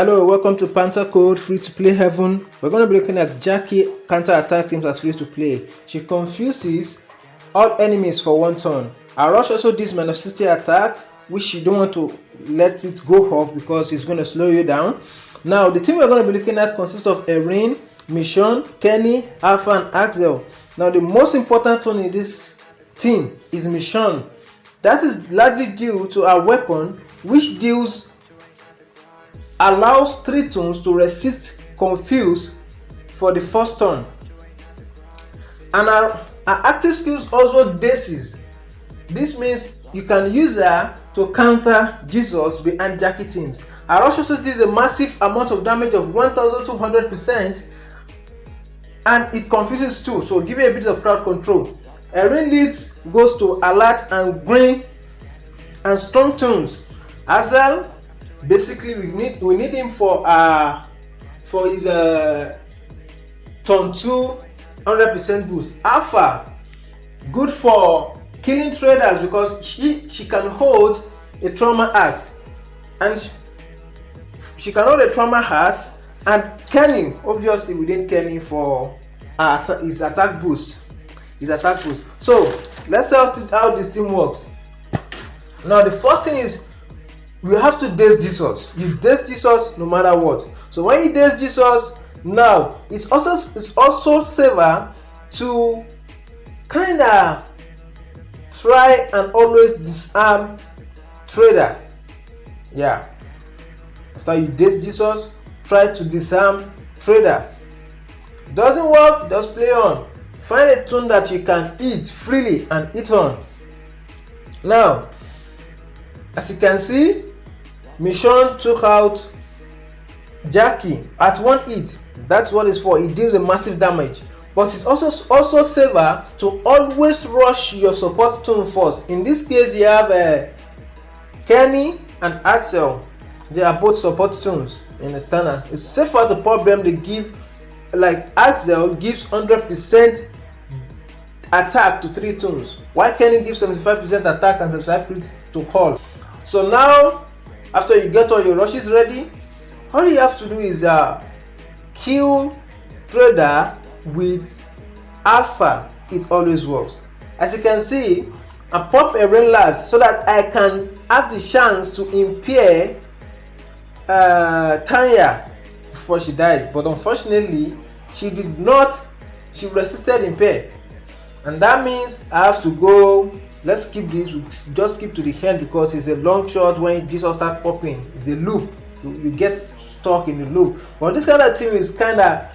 Hello, welcome to Panther Code Free to Play Heaven. We're going to be looking at Jackie counter attack teams as free to play. She confuses all enemies for one turn. Her rush also does man of 60 attack, which you don't want to let it go off because it's going to slow you down. Now, the team we're going to be looking at consists of Erin, Mission, Kenny, Alpha, and Axel. Now, the most important one in this team is Mission. That is largely due to her weapon, which allows 3 toons to resist confuse for the first turn, and her active skills also daces. This means you can use her to counter Jesus behind Jackie teams. Her rush also deals a massive amount of damage of 1200%, and it confuses too, so give you a bit of crowd control. Erin leads goes to alert and green and strong toons. Axel, basically we need him for his turn 2 100% boost. Alpha, good for killing traders because she can hold a trauma axe, and she can hold a trauma axe. And Kenny, obviously we need Kenny for his attack boost. So let's see how this team works. Now the first thing is, we have to daze Jesus. You daze Jesus no matter what. So when you daze Jesus, now it's also safer to kind of try and always disarm trader. Yeah. After you daze Jesus, try to disarm trader. Doesn't work, just play on. Find a toon that you can eat freely and eat on. Now, as you can see, Mission took out Jackie at 1 hit. That's what it's for. It deals a massive damage, but it's also safer to always rush your support toon first. In this case, you have Kenny and Axel. They are both support toons. You understand? It's safer to pop them. They give, like Axel gives 100% attack to 3 toons, while Kenny gives 75% attack and 75 crit to all. So now, after you get all your rushes ready, all you have to do is kill trader with Alpha. It always works. As you can see, I pop Erin last so that I can have the chance to impair Tanya before she dies. But unfortunately, she did not. She resisted impair, and that means I have to go. Let's skip this. We just skip to the end because it's a long shot. When Jesus start popping, it's a loop. You get stuck in the loop. But this kind of team is kind of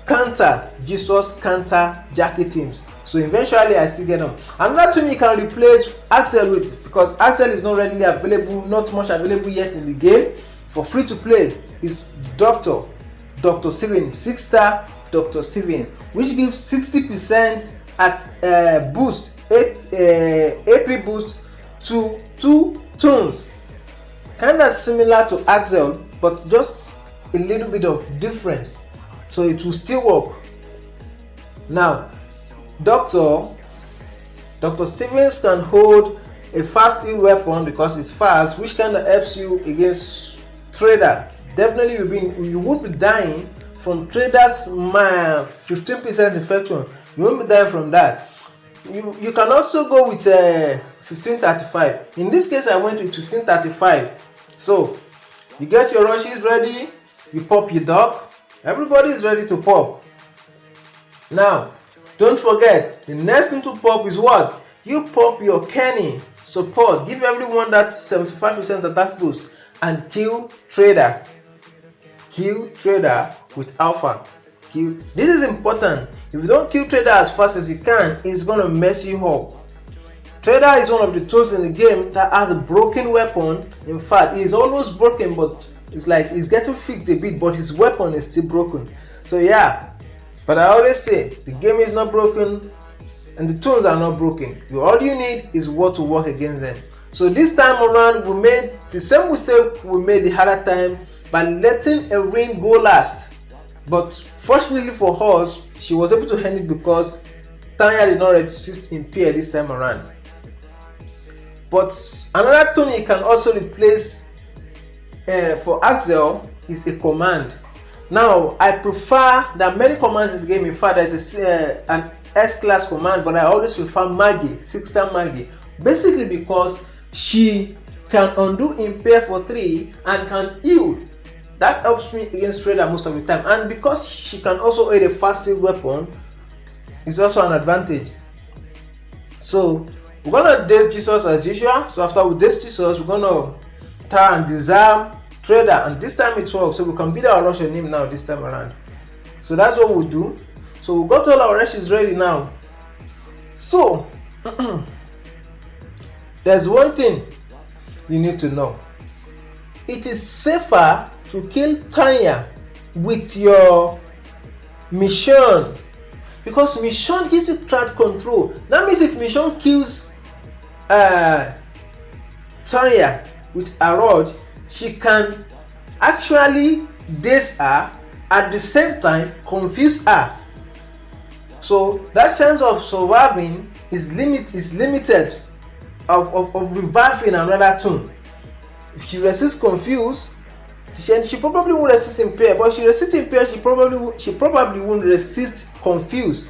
counter Jesus, counter Jackie teams. So eventually I still get them. Another team you can replace Axel with, because Axel is not readily available, not much available yet in the game for free to play, is Dr. Steven, 6-star Dr. Steven, which gives 60% at boost. AP boost to 2 toons, kind of similar to Axel, but just a little bit of difference, so it will still work. Now, Dr. Stevens can hold a fast heal weapon because it's fast, which kind of helps you against trader. Definitely you won't be dying from traders 15% infection. You won't be dying from that. You can also go with 1535. In this case, I went with 1535. So you get your rushes ready, you pop your dog. Everybody is ready to pop. Now, don't forget, the next thing to pop is what? You pop your Kenny support. Give everyone that 75% attack boost and kill trader. Kill trader with Alpha. This is important. If you don't kill trader as fast as you can, it's gonna mess you up. Trader is one of the tools in the game that has a broken weapon. In fact, he's almost broken, but it's like he's getting fixed a bit, but his weapon is still broken. So yeah, but I always say the game is not broken and the tools are not broken. All you need is what to work against them. So this time around, we made the same mistake we made the other time by letting Erin go last. But fortunately for us, she was able to end it because Tanya did not resist impair this time around. But another toon you can also replace for Axel is a command. Now I prefer that many commands in the game. In fact, there's an S-class command, but I always prefer Maggie, 6-star Maggie, basically because she can undo impair for 3 and can heal. That helps me against Trader most of the time, and because she can also aid a fast heal weapon, it's also an advantage. So we're gonna daze Jesus as usual. So after we daze Jesus, we're gonna try and disarm Trader, and this time it works, so we can beat our rush on him now this time around. So that's what we'll do. So we got all our rushes ready now. So there's one thing you need to know. It is safer to kill Tanya with your mission, because mission gives you crowd control. That means if mission kills Tanya with a rod, she can actually daze her, at the same time confuse her. So that chance of surviving is limited of reviving another toon. If she resists confuse, she probably won't resist impair, but if she resists impair, she probably won't resist confuse.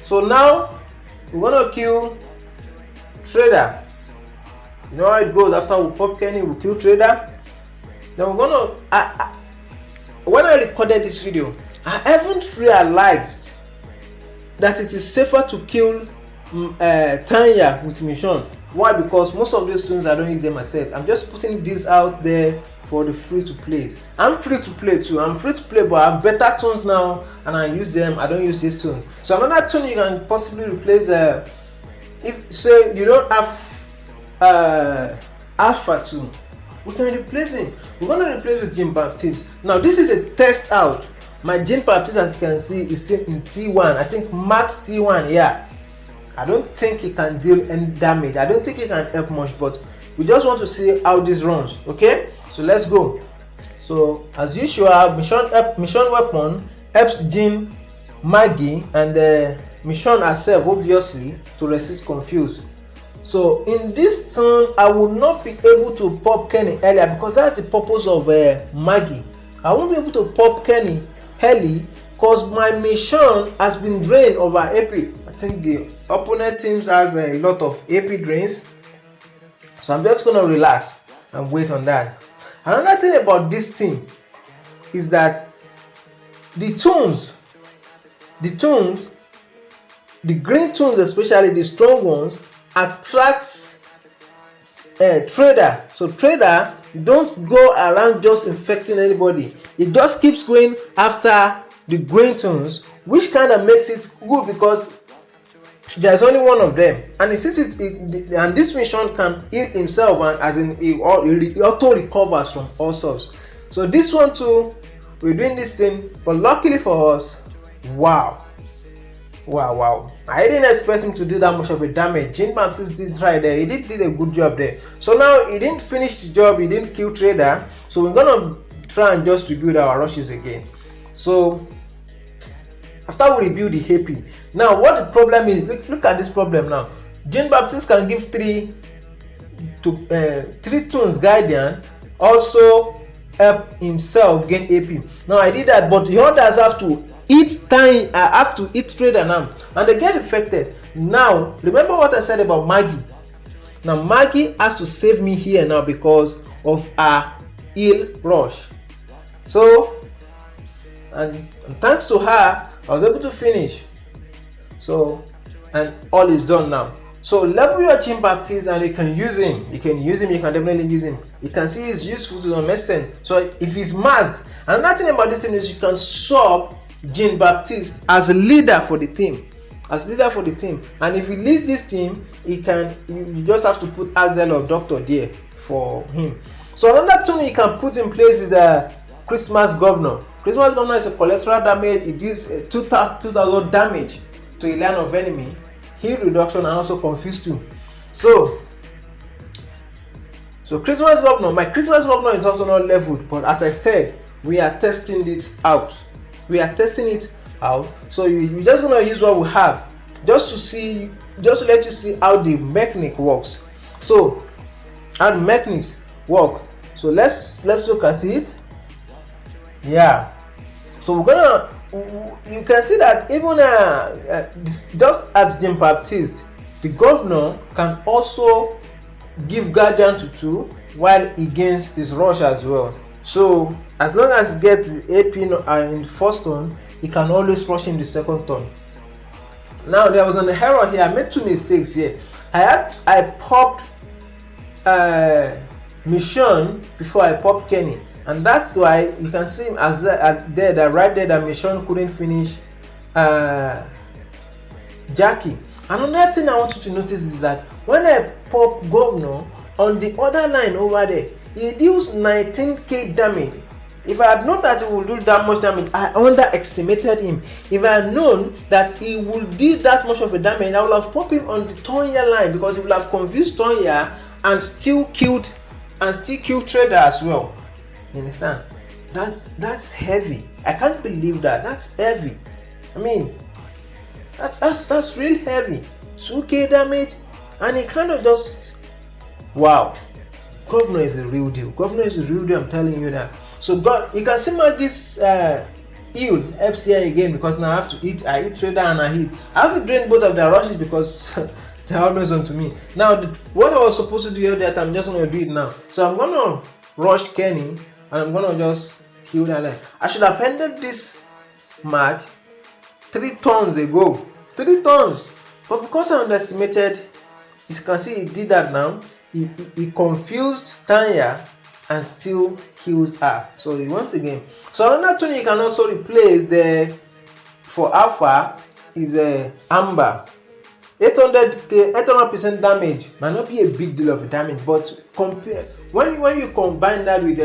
So now we're gonna kill Trader. You know how it goes. After we pop Kenny, we kill Trader. Then we're gonna when I recorded this video, I haven't realized that it is safer to kill Tanya with mission. Why? Because most of these tunes I don't use them myself. I'm just putting these out there for the free to play. I'm free to play too. I'm free to play, but I have better tunes now and I use them. I don't use this tune. So another tune you can possibly replace, if say you don't have Alpha tune, we can replace him. We're gonna replace with Jean Baptiste. Now this is a test out. My Jean Baptiste, as you can see, is in T1. I think max T1. Yeah, I don't think he can deal any damage. I don't think he can help much, but we just want to see how this runs. Okay, so let's go. So as usual, mission weapon helps Jean, Maggie, and mission herself obviously to resist confuse. So in this turn, I will not be able to pop Kenny earlier because that's the purpose of Maggie. I won't be able to pop Kenny early because my mission has been drained over AP. I think the opponent teams has a lot of AP drains, so I'm just gonna relax and wait on that. Another thing about this team is that the toons, the green toons, especially the strong ones, attracts Trader. So Trader don't go around just infecting anybody. It just keeps going after the green toons, which kind of makes it good because there's only one of them, and since and this mission can heal himself, and as in he auto recovers from all stuff. So this one too, we're doing this thing, but luckily for us, wow, I didn't expect him to do that much of a damage. Jean Baptiste did try there. He did a good job there. So now he didn't finish the job. He didn't kill Trader. So we're gonna try and just rebuild our rushes again. So after we rebuild the AP, now what the problem is? Look at this problem now. Jean Baptiste can give 3 toons guardian, also help himself gain AP. Now I did that, but the others have to eat Trader now, and they get affected. Now remember what I said about Maggie. Now Maggie has to save me here now because of her heal rush. So and thanks to her, I was able to finish. So and all is done now. So level your Jean Baptiste and you can use him. You can definitely use him. You can see he's useful to some extent. So if he's masked, another thing about this thing is you can sub Jean Baptiste as a leader for the team. And if he leads this team, you just have to put Axel or Doctor there for him. So another tool you can put in place is a Christmas Governor. Christmas Governor is a collateral damage. It deals 2,000 damage to a line of enemy, heal reduction, and also confuse too. So Christmas Governor, my Christmas Governor is also not leveled, but as I said, we are testing this out. So we're just gonna use what we have, just to let you see how the mechanic works. So how the mechanics work. So let's look at it. Yeah, so you can see that even just as Jean Baptiste, the governor can also give guardian to 2 while he gains his rush as well. So as long as he gets the AP in the first turn, he can always rush in the second turn. Now there was an error here. I made 2 mistakes here. I popped Mission before I popped Kenny, and that's why you can see as there that right there that Mission couldn't finish Jackie. Another thing I want you to notice is that when I pop Governor on the other line over there, he deals 19k damage. If I had known that he would do that much damage, I underestimated him. If I had known that he would do that much of a damage, I would have popped him on the Tonya line, because he would have confused Tonya and still killed Trader as well. You understand? That's heavy. I can't believe that. That's heavy. I mean, that's real heavy. 2k damage, and he kind of just, wow. Governor is a real deal. I'm telling you that. So you can see my this heal FCI again, because now I have to eat. I eat Trader and I hit. I have to drain both of their rushes because they're always on to me. Now what I was supposed to do that, I'm just gonna do it now. So I'm gonna rush Kenny and I'm gonna just kill that line. I should have ended this match 3 turns ago. 3 turns. But because I underestimated, you can see he did that now. He confused Tanya and still kills her. So once again. So another tune you can also replace for Alpha is Amber. 800% damage might not be a big deal of damage, but compare when you combine that with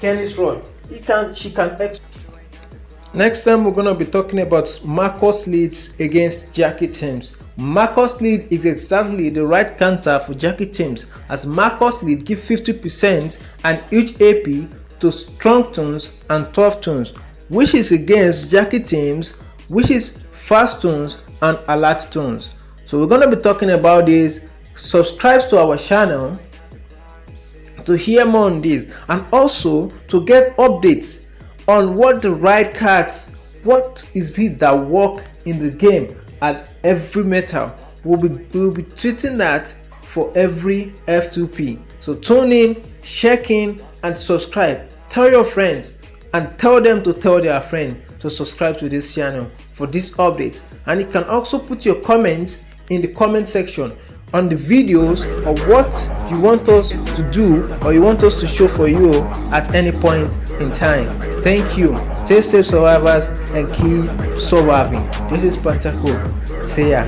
Kenny's Rod, she can. Next time we're gonna be talking about Marcus leads against Jackie Teams. Marcus lead is exactly the right counter for Jackie Teams, as Marcus lead gives 50% and each AP to strong toons and tough toons, which is against Jackie Teams, which is fast toons and alert toons. So we're gonna be talking about this. Subscribe to our channel to hear more on this, and also to get updates on what the right cards, what is it that work in the game at every metal. We'll be treating that for every F2P. So tune in, check in, and subscribe. Tell your friends and tell them to tell their friend to subscribe to this channel for these updates. And you can also put your comments in the comment section on the videos of what you want us to do or you want us to show for you at any point in time. Thank you. Stay safe, survivors, and keep surviving. This is Pantako. See ya.